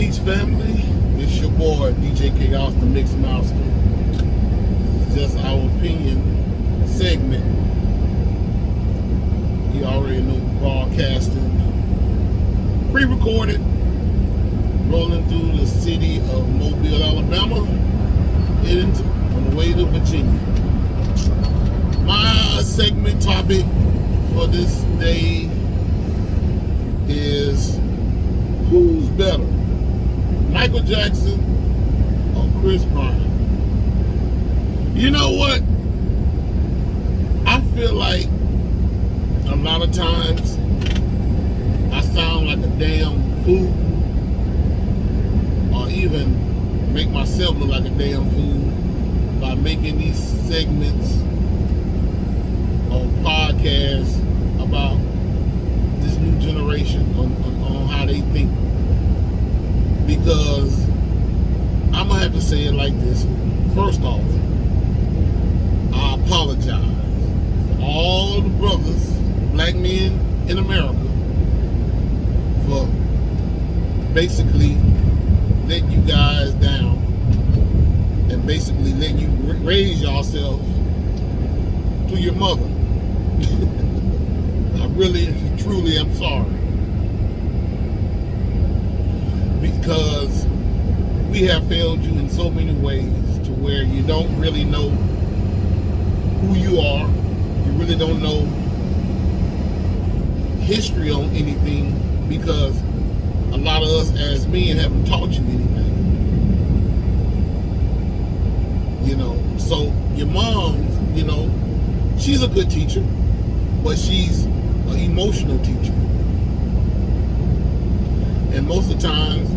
Peace family, it's your boy DJ Chaos, the Mix Master. It's just our opinion segment. You already know, broadcasting, pre-recorded, rolling through the city of Mobile, Alabama, heading on the way to Virginia. My segment topic for this day is who's better, Michael Jackson or Chris Brown? You know what? I feel like a lot of times I sound like a damn fool, or even make myself look like a damn fool by making these segments on podcasts about this new generation on how they think. Because I'm gonna have to say it like this. First off, I apologize for all the brothers, black men in America, for basically letting you guys down and basically letting you raise yourself to your mother. I really, truly am sorry. Because we have failed you in so many ways to where you don't really know who you are. You really don't know history on anything, because a lot of us as men haven't taught you anything. You know, so your mom, you know, she's a good teacher, but she's an emotional teacher. And most of the times,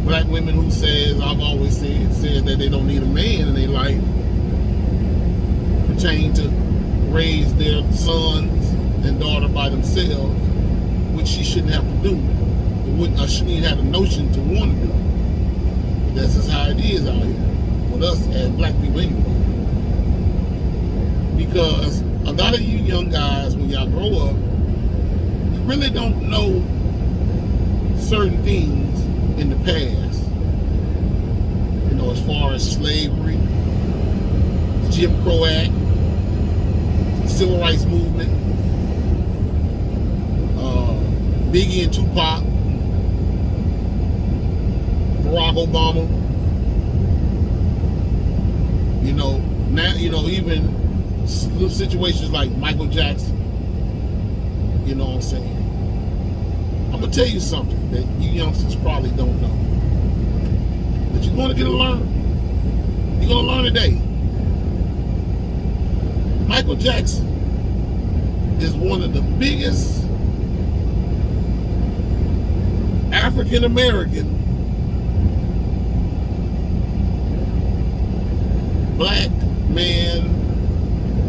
black women who I've always said that they don't need a man in their life pertain to raise their sons and daughter by themselves, which she shouldn't have to do. Or shouldn't even have the notion to want to do. But that's just how it is out here with us as black people anyway. Because a lot of you young guys, when y'all grow up, you really don't know certain things in the past. You know, as far as slavery, the Jim Crow Act, the Civil Rights Movement, Biggie and Tupac, Barack Obama. You know, now, you know, even situations like Michael Jackson. You know what I'm saying? I'm gonna tell you something that you youngsters probably don't know, but you're gonna get to learn. You're gonna learn today. Michael Jackson is one of the biggest African American black man,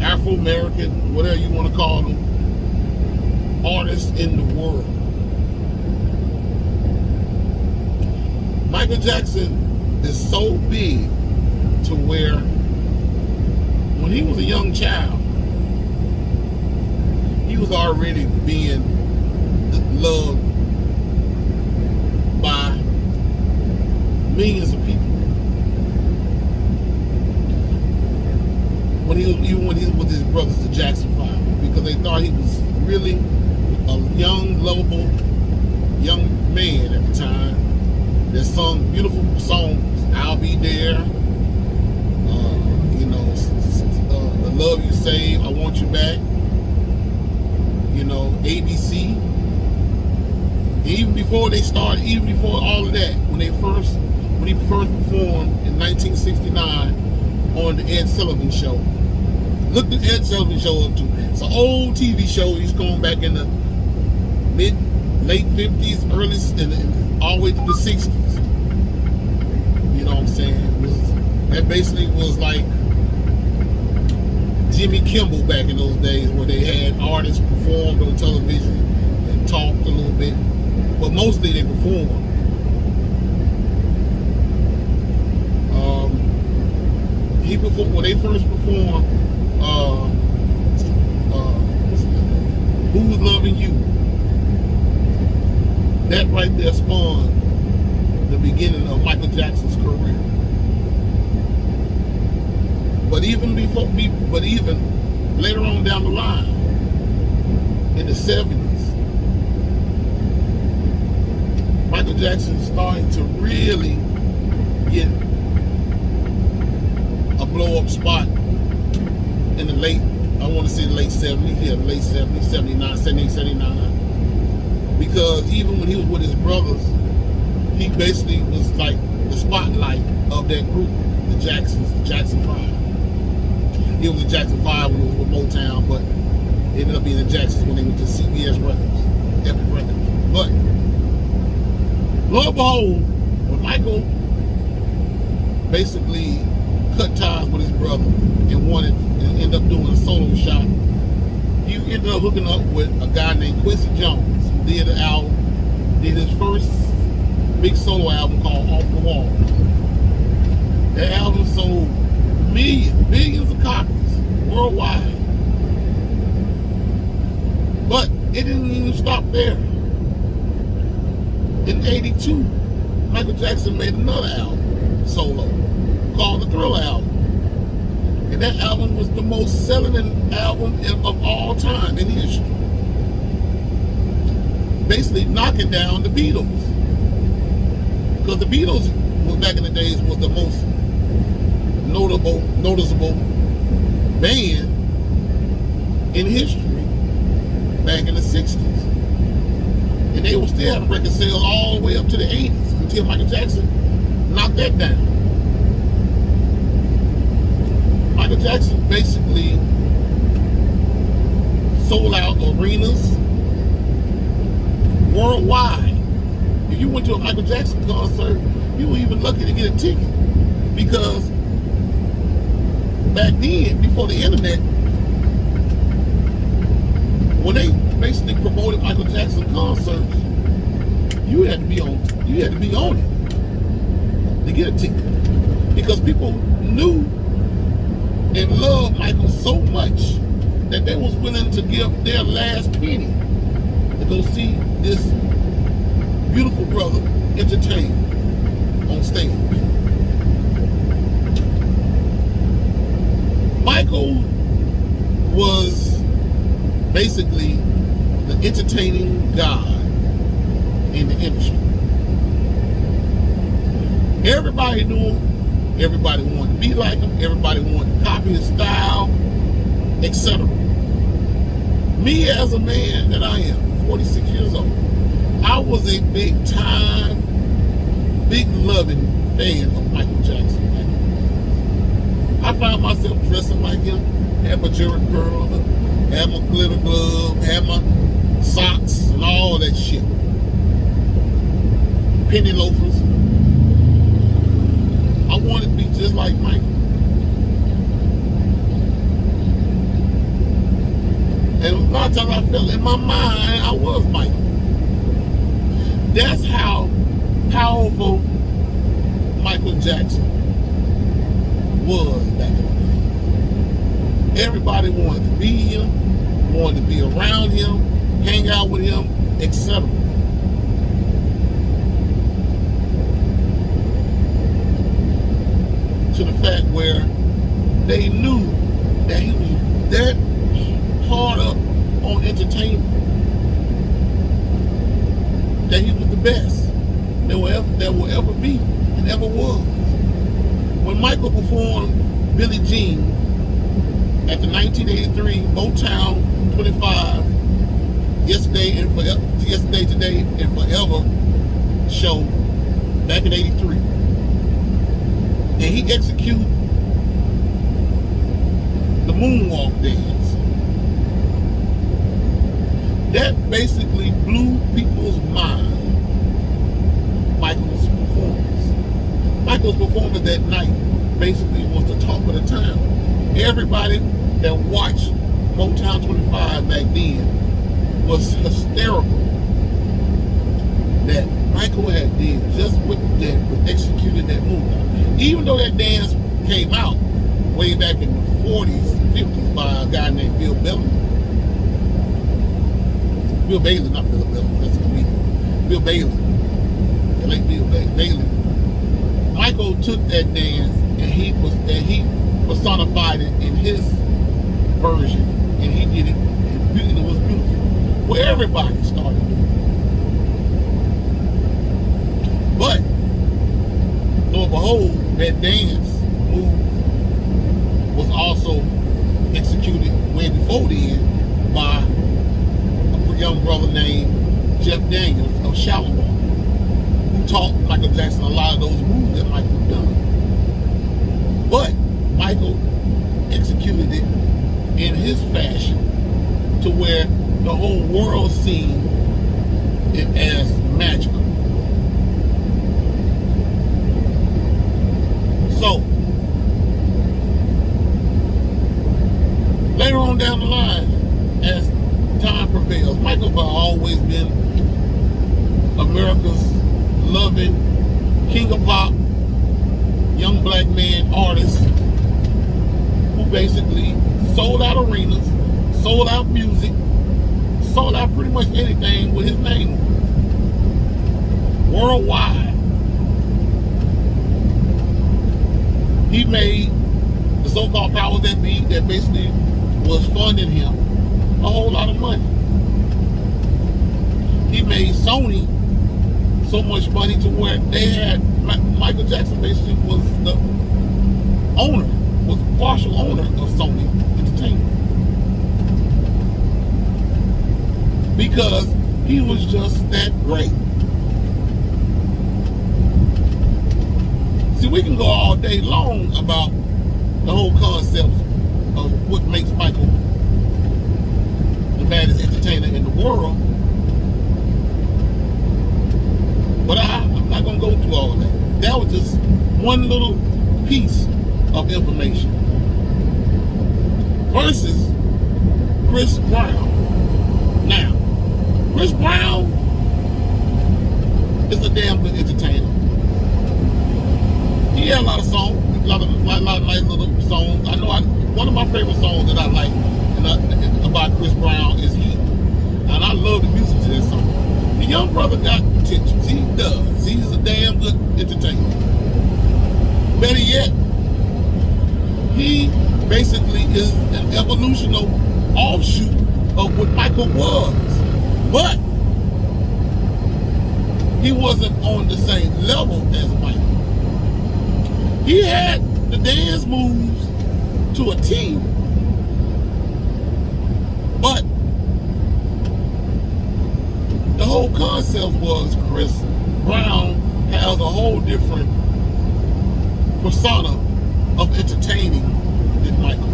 Afro American, whatever you want to call them, artist in the world. Michael Jackson is so big to where when he was a young child, he was already being loved by millions of people. When he was with his brothers, the Jackson 5, because they thought he was really a young, lovable young man at the time that sung beautiful songs. I'll Be There, you know, The Love You Save, I Want You Back, you know, ABC. Even before they started, even before all of that, when he first performed in 1969 on the Ed Sullivan Show. Look the Ed Sullivan Show up too. It's an old TV show. He's going back in the late 50s, early, and all the way through the 60s. You know what I'm saying? That basically was like Jimmy Kimmel back in those days, where they had artists performed on television and talked a little bit, but mostly they performed. When they first performed Who's Loving You, that right there spawned the beginning of Michael Jackson's career. But even later on down the line, in the 70s, Michael Jackson started to really get a blow-up spot in the late 70s, yeah, late 70s, 79, 78, 79. Because even when he was with his brothers, he basically was like the spotlight of that group, the Jackson 5. He was the Jackson 5 when he was with Motown, but it ended up being the Jacksons when they went to CBS Records, Epic Records. But lo and behold, when Michael basically cut ties with his brother and ended up doing a solo shot, he ended up hooking up with a guy named Quincy Jones, who did his first big solo album called Off the Wall. That album sold millions of copies worldwide. But it didn't even stop there. In '82, Michael Jackson made another album, solo, called the Thriller album. And that album was the most selling album of all time in history. Basically knocking down the Beatles. Because the Beatles, back in the days, was the most noticeable band in history back in the 60s. And they were still having record sales all the way up to the 80s until Michael Jackson knocked that down. Michael Jackson basically sold out arenas worldwide. If you went to a Michael Jackson concert, you were even lucky to get a ticket. Because back then, before the internet, when they basically promoted Michael Jackson concerts, you had to be on it to get a ticket. Because people knew and loved Michael so much that they was willing to give their last penny to go see this beautiful brother entertain on stage. Michael was basically the entertaining god in the industry. Everybody knew him. Everybody wanted to be like him. Everybody wanted to copy his style, etc. Me as a man that I am, 46 years old, I was a big loving fan of Michael Jackson. I found myself dressing like him, had my jerry curl, had my glitter glove, had my socks and all that shit. Penny loafers. I wanted to be just like Michael. And a lot of times I felt in my mind I was Michael. That's how powerful Michael Jackson was back in the day. Everybody wanted to be him, wanted to be around him, hang out with him, etc. To the fact where they knew that he was that hard up on entertainment, that he was the best there will ever be and ever was. When Michael performed Billie Jean at the 1983 Motown 25 Yesterday, Today, and Forever show back in '83, and he executed the moonwalk dance, that basically blew people's mind. Michael's performance that night basically was the talk of the town. Everybody that watched Motown 25 back then was hysterical that Michael had did just what executed that moonwalk. Even though that dance came out way back in the 40s and 50s by a guy named Bill Bailey. Bill Bailey, not Bill Bailey, that's a comedian. Bill Bailey. The late Bill Bailey. Michael took that dance and he personified it in his version, and he did it, and it was beautiful. Well, everybody started doing it. But lo and behold, that dance move was also executed way before then by a young brother named Jeff Daniels of Shallow, who taught Michael Jackson a lot of those moves that Michael done. But Michael executed it in his fashion to where the whole world seen it as magical. So later on down the line, as time prevails, Michael has always been America's loving king of pop, young black man artist who basically sold out arenas, sold out music, sold out pretty much anything with his name worldwide. He made the so-called powers that be, that basically was funding him, a whole lot of money. He made Sony so much money to where they had, Michael Jackson basically was the owner, was partial owner of Sony Entertainment, because he was just that great. See, we can go all day long about the whole concept of what makes Michael the baddest entertainer in the world, but I'm not going to go through all of that. That was just one little piece of information. Versus Chris Brown. Now, Chris Brown is a damn good entertainer. He had a lot of songs, a lot of nice little songs. I know one of my favorite songs that I like about Chris Brown is Heat. And I love the music to that song. The young brother got potential. He does. He's a damn good entertainer. Better yet, he basically is an evolutional offshoot of what Michael was. But he wasn't on the same level as Michael. He had the dance moves to a T, but the whole concept was Chris Brown has a whole different persona of entertaining than Michael.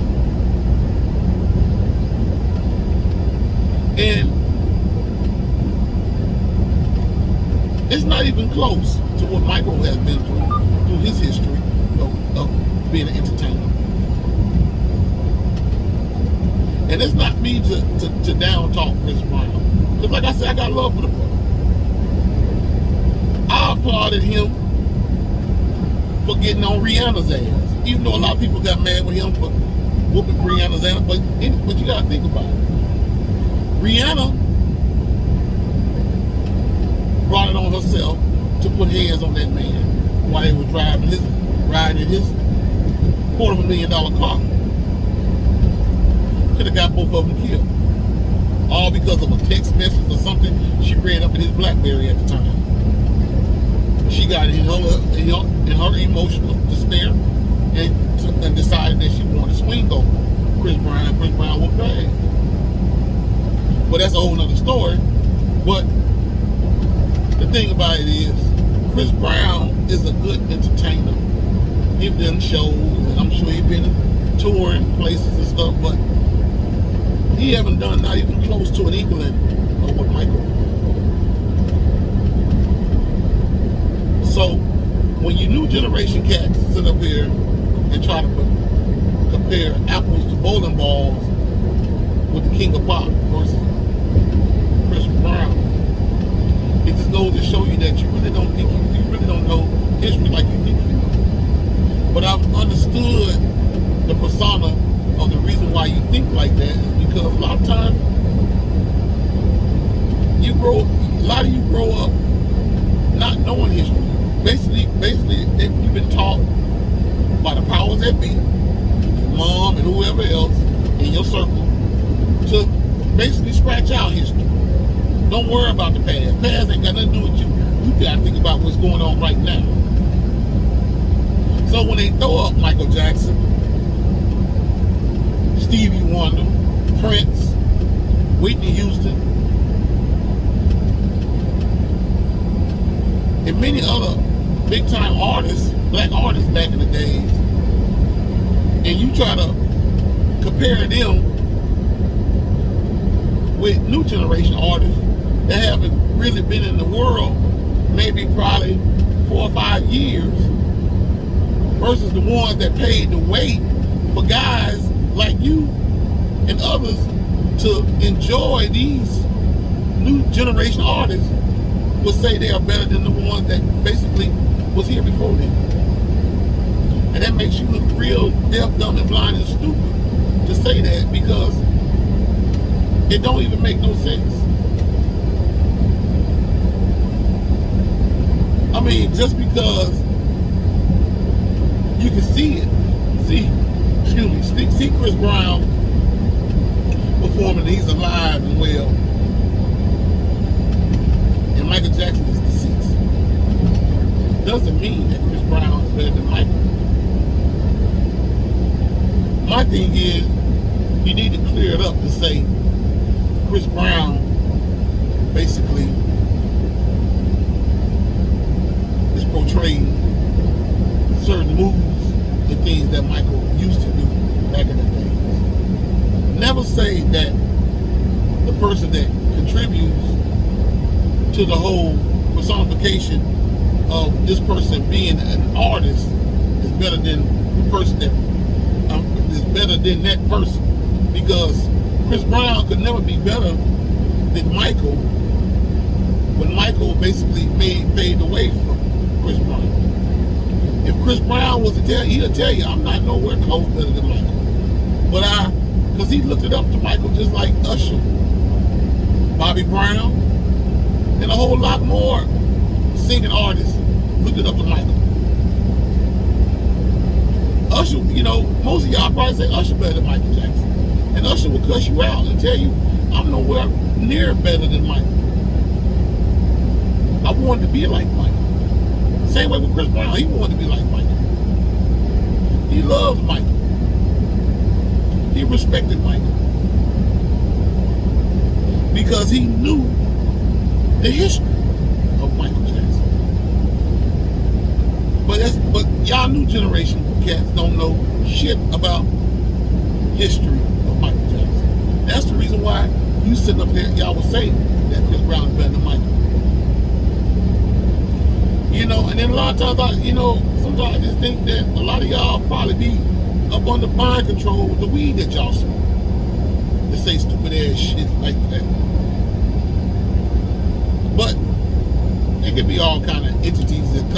And it's not even close to what Michael has been through his history of being an entertainer. And it's not me to down talk Chris Brown, because like I said, I got love for the brother. I applauded him for getting on Rihanna's ass, even though a lot of people got mad with him for whooping Rihanna's ass. But you gotta think about it. Rihanna brought it on herself to put hands on that man while he was riding in his $250,000 car. Could have got both of them killed, all because of a text message or something she read up in his BlackBerry at the time. She got in her emotional despair and decided that she wanted to swing over Chris Brown, and Chris Brown whooped her ass. But that's a whole nother story. But the thing about it is, Chris Brown is a good entertainer. He's done shows, and I'm sure he's been touring places and stuff, but he haven't done not even close to an inkling of what Michael. So when you new generation cats sit up here and try to compare apples to bowling balls with the king of pop versus Chris Brown, it just goes to show you that you really don't know history like you think you know. But I've understood the persona of the reason why you think like that is because a lot of times a lot of you grow up not knowing history. basically, you've been taught by the powers that be, your mom and whoever else in your circle, to basically scratch out history. Don't worry about the past. Past ain't got nothing to do with you. You got to think about what's going on right now. So when they throw up Michael Jackson, Stevie Wonder, Prince, Whitney Houston, and many other big-time artists, black artists back in the days, and you try to compare them with new generation artists that haven't really been in the world maybe probably 4 or 5 years versus the ones that paid the way for guys like you and others to enjoy these new generation artists, would say they are better than the ones that basically was here before them. And that makes you look real deaf, dumb, and blind and stupid to say that, because it don't even make no sense. I mean, just because you can see it, see Chris Brown performing, he's alive and well, and Michael Jackson is deceased, doesn't mean that Chris Brown is better than Michael. My thing is, you need to clear it up to say Chris Brown basically is portraying certain moves and things that Michael used to do back in the days. Never say that the person that contributes to the whole personification of this person being an artist is better than the person that is better than that person, because Chris Brown could never be better than Michael when Michael basically paid the way for Chris Brown. If Chris Brown was to tell you, he'll tell you, I'm not nowhere close better than Michael. But because he looked it up to Michael just like Usher, Bobby Brown, and a whole lot more singing artists looked it up to Michael. Usher, most of y'all probably say Usher better than Michael Jackson. And Usher will cuss you out and tell you, I'm nowhere near better than Michael. I wanted to be like Michael. Same way with Chris Brown, he wanted to be like Michael. He loved Michael. He respected Michael. Because he knew the history of Michael Jackson. But y'all new generation cats don't know shit about history of Michael Jackson. That's the reason why you sitting up there, y'all will say that Chris Brown is better than Michael. And then a lot of times, sometimes I just think that a lot of y'all probably be up under mind control with the weed that y'all smoke. To say stupid ass shit like that. But it could be all kind of entities that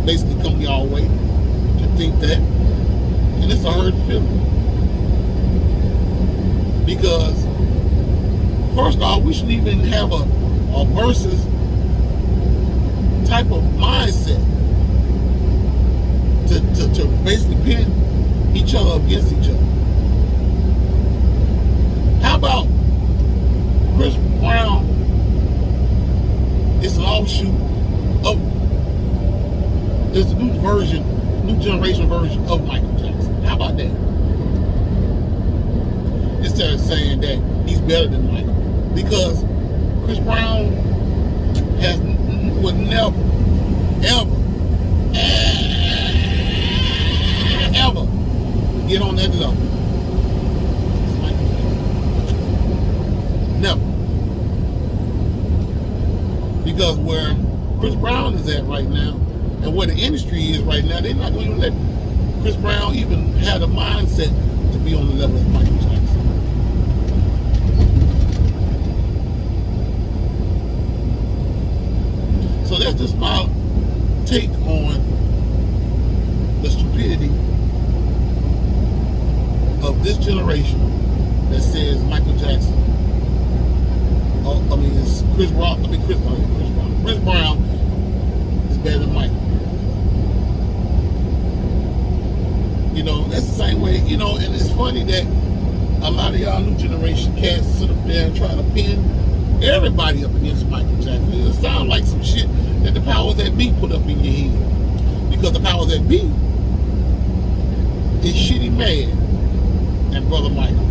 basically come y'all way to think that. And it's a hurt feeling. Because, first off, we shouldn't even have a versus type of mindset to basically pin each other against each other. How about Chris Brown is an offshoot of, there's a new generation version of Michael Jackson. How about that? Instead of saying that he's better than Michael. Because Chris Brown would never, ever get on that level. Never. Because where Chris Brown is at right now, and where the industry is right now, they're not going to let Chris Brown even have a mindset to be on the level of Michael Jackson. So that's just my take on the stupidity of this generation that says Michael Jackson. It's Chris Brown better than Michael. You know, that's the same way, you know, and it's funny that a lot of y'all new generation cats sit up there and try to pin everybody up against Michael Jackson. It sounds like some shit that the powers that be put up in your head. Because the powers that be is shitty mad at Brother Michael.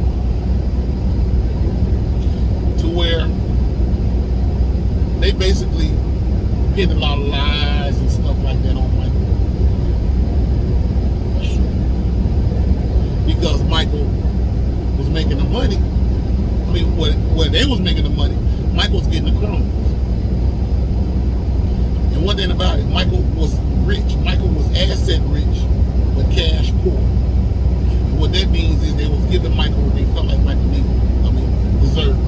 To where they basically hit a lot of lies and stuff like that on Michael. Because Michael was making the money. I mean, where they was making the money, Michael was getting the crumbs. And one thing about it, Michael was rich. Michael was asset rich, but cash poor. And what that means is they was giving Michael what they felt like Michael needed. Deserved.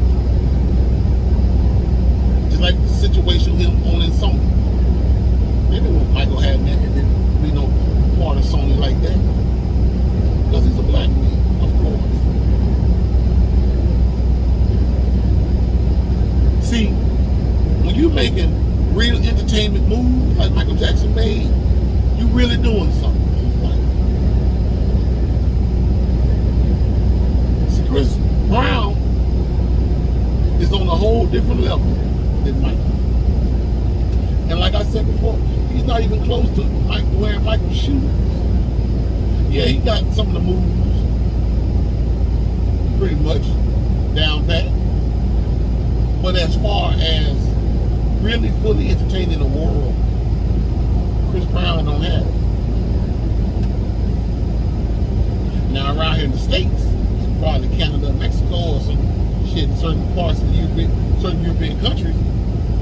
Just like the situation with him owning Sony. They didn't want Michael having that and then be no part of Sony like that. Because he's a black man, of course. See, when you making real entertainment moves like Michael Jackson made, you really doing something. See, Chris Brown is on a whole different level than Michael. And like I said before, he's not even close to wearing Michael's shoes. Yeah, he got some of the moves pretty much down pat. But as far as really fully entertaining the world, Chris Brown don't have it. Now around here in the States, probably Canada, Mexico, or some shit in certain parts of certain European countries,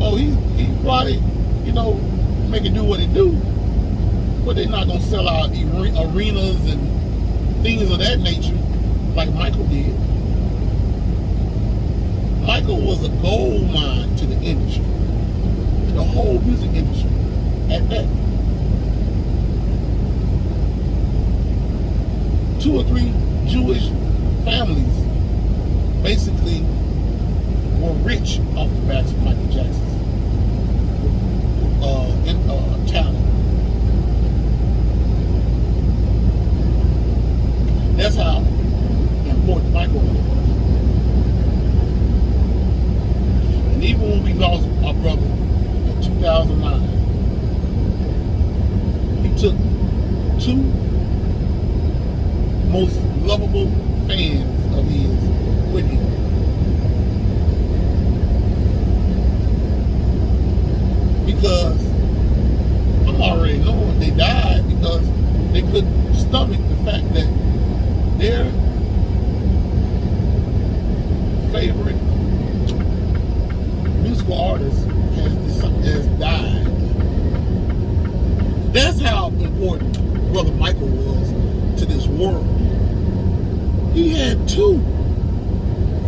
oh, he probably, you know, make it do what it do. But they're not gonna sell out arenas and things of that nature like Michael did. Michael was a gold mine to the industry, the whole music industry, at that. 2 or 3 Jewish families basically were rich off the backs of Michael Jackson's talent. That's how important Michael was. And even when we lost our brother in 2009, he took 2 most lovable fans of his with him. Because I'm already knowing they died because they couldn't stomach the fact that their favorite musical artist has died. That's how important Brother Michael was to this world. He had 2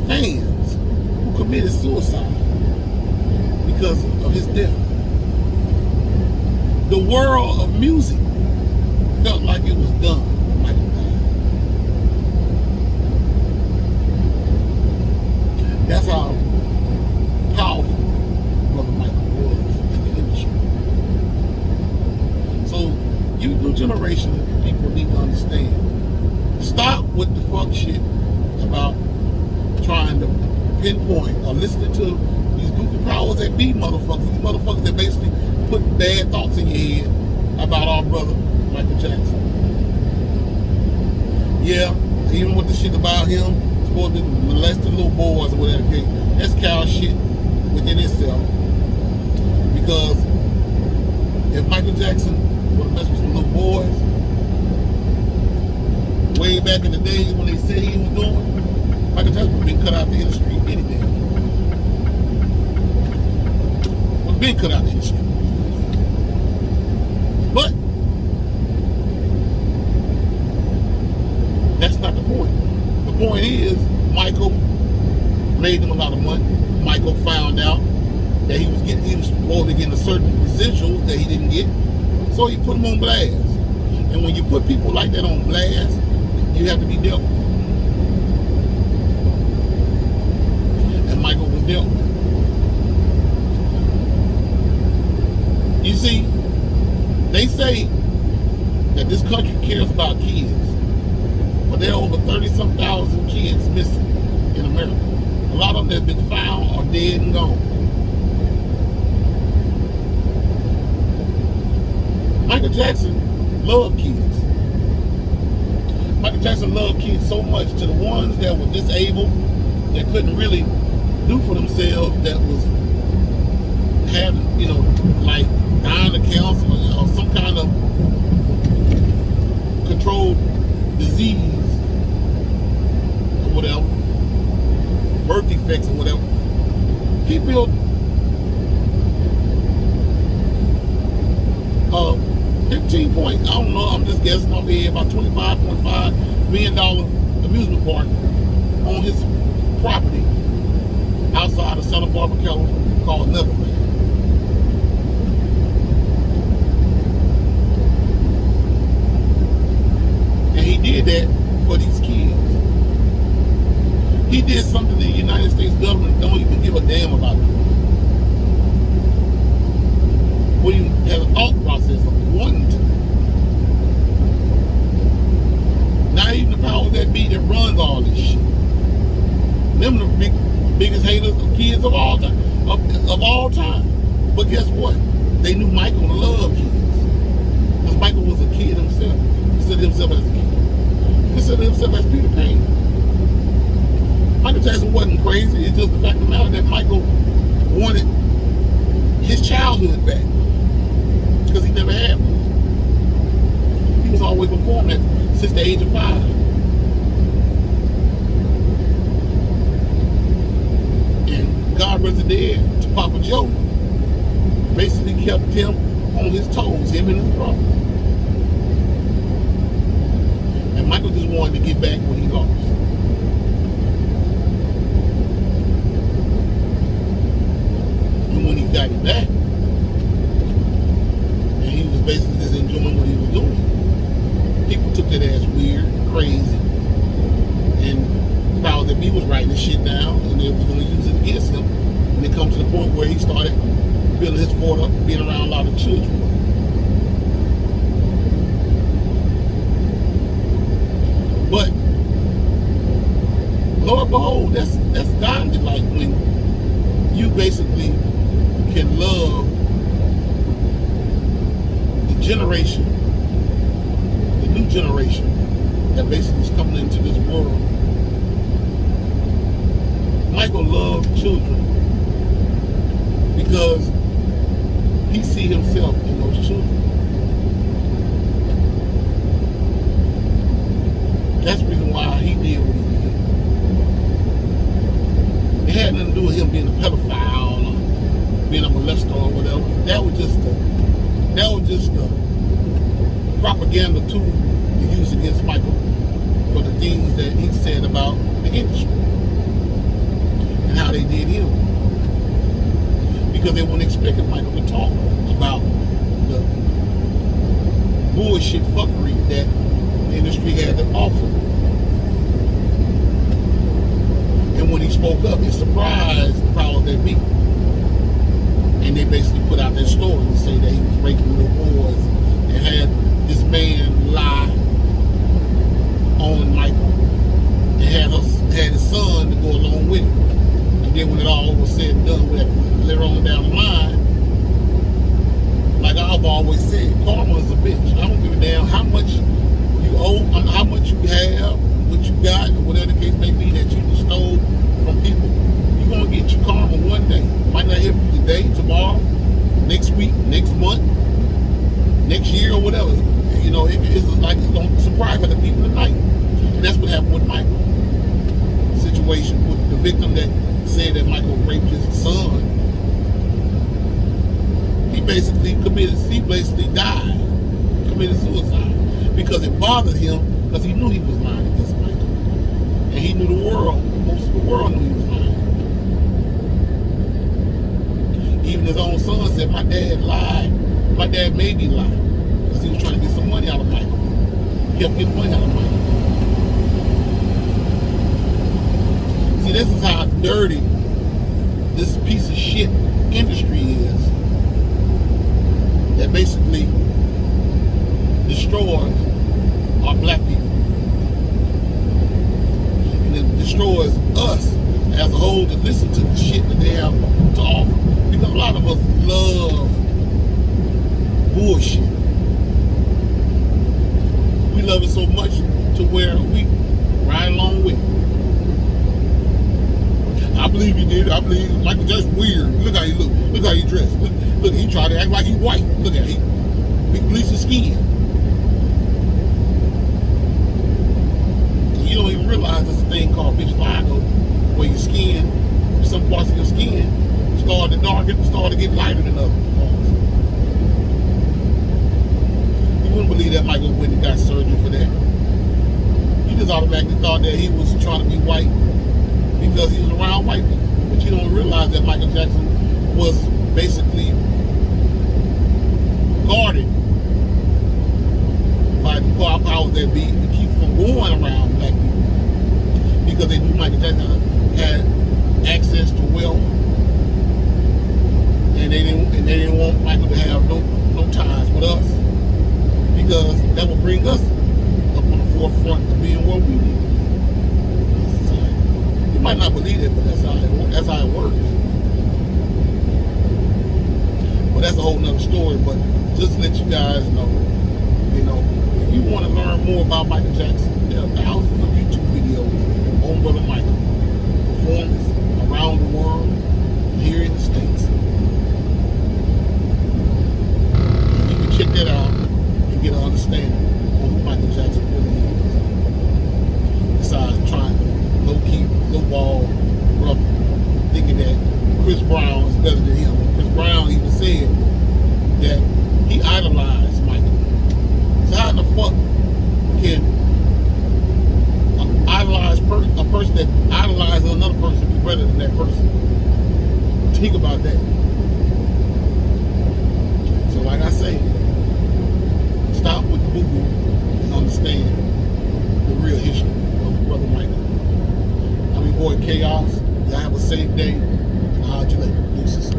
fans who committed suicide because of his death. The world of music felt like it was done when Michael died. That's how powerful Brother Michael was in the industry. So, you new generation of people need to understand. Stop with the fuck shit about trying to pinpoint or listening to these goofy powers that be motherfuckers. These motherfuckers that basically put bad thoughts in your head about our brother Michael Jackson. Yeah, even with the shit about him supposed to be molesting little boys or whatever, that's cow shit within itself. Because if Michael Jackson would have messed with some little boys way back in the days when they said he was doing, Michael Jackson would have been cut out the industry any day. Would have been cut out the industry. But that's not the point. The point is, Michael made them a lot of money. Michael found out that he was supposed to get a certain residuals that he didn't get, so he put them on blast. And when you put people like that on blast, you have to be dealt with. And Michael was dealt with. You see, They say that this country cares about kids, but there are over 30-some thousand kids missing in America. A lot of them that have been found are dead and gone. Michael Jackson loved kids. Michael Jackson loved kids so much to the ones that were disabled, that couldn't really do for themselves, that was having, like dying of cancer or some kind of controlled disease or whatever, birth defects or whatever. He built 15 point, I don't know, I'm just guessing off the head, about $25.5 million amusement park on his property outside of Santa Barbara, California, called Neverland. And he did that for these kids. He did something the United States government don't even give a damn about. We have a thought process of wanting to. Not even the powers that be that runs all this shit. Them the biggest haters of kids of all time. Of all time. But guess what? They knew Michael loved kids. Because Michael was a kid himself. He considered himself as a kid. He considered himself as Peter Pan. Michael Jackson wasn't crazy. It's just the fact of the matter that Michael wanted his childhood back. Because he never had one. He was always performing since the age of 5. And God Rest the Dead to Papa Joe basically kept him on his toes, him and his brother. And Michael just wanted to get back what he lost. And when he got it back, basically just enjoying what he was doing, people took that as weird, crazy, and the powers that be was writing this shit down, and they was going to use it against him. And it comes to the point where he started building his fort up, being around a lot of children. But Lord behold, that's godly. Like when you basically can love generation, the new generation that basically is coming into this world. Michael loved children because he see himself in those children. That's the reason why he did what he did. It had nothing to do with him being a pedophile or being a molester or whatever. That was just a propaganda tool to use against Michael for the things that he said about the industry and how they did him. Because they weren't expecting Michael to talk about the bullshit fuckery that the industry had to offer. And when he spoke up, it surprised the powers that be. And they basically put out their story and say that he was raping little boys and had this man lie on Michael and had his son to go along with it. And then when it all was said and done with, later on down the line, like I've always said, karma is a bitch. I don't give a damn how much you owe, how much you have, what you got, or whatever the case may be that you stole from people. You're going to get your karma one day. Might not happen today, tomorrow, next week, next month, next year, or whatever. It's like it's going to surprise other people tonight. And that's what happened with Michael. Situation with the victim that said that Michael raped his son. He basically died, committed suicide. Because it bothered him, because he knew he was lying against Michael. And he knew most of the world knew he was lying. Even his own son said, my dad lied. My dad made me lie. Because he was trying to get some money out of Michael. He kept getting money out of Michael. See, this is how dirty this piece of shit industry is. That basically destroys our black people. And it destroys us as a whole to listen to the shit that they have to offer. Because a lot of us love bullshit. We love it so much to where we ride along with it. I believe he did. I believe Michael Jackson weird. Look how he look. Look how he dressed. Look, he tried to act like he white. Look at him. He bleached his skin. You don't even realize there's a thing called vitiligo, where your skin, some parts of your skin, start to darken, start to get lighter than other parts. You wouldn't believe that Michael went and got surgery for that. You just automatically thought that he was trying to be white because he was around white people. But you don't realize that Michael Jackson was basically guarded by the powers that be to keep from going around black people, because they knew Michael Jackson had access to wealth, and they didn't want Michael to have no ties with us, because that would bring us up on the forefront of being what we need. You might not believe it, but that's how it works. But that's a whole nother story. But just to let you guys know, if you want to learn more about Michael Jackson, there are thousands of YouTube videos on Brother Michael performance around the world, here in the States. And you can check that out and get an understanding on who Michael Jackson really is. Besides trying to low-key, low-ball brother, thinking that Chris Brown is better than him. Chris Brown even said that he idolized Michael. So how in the fuck can a person that idolizes another person be better than that person? Think about that. So like I say, stop with the boo-boo and understand the real history of Brother Michael. I'm your boy Chaos. Y'all have a safe day. I'll holler at you later. Deuces.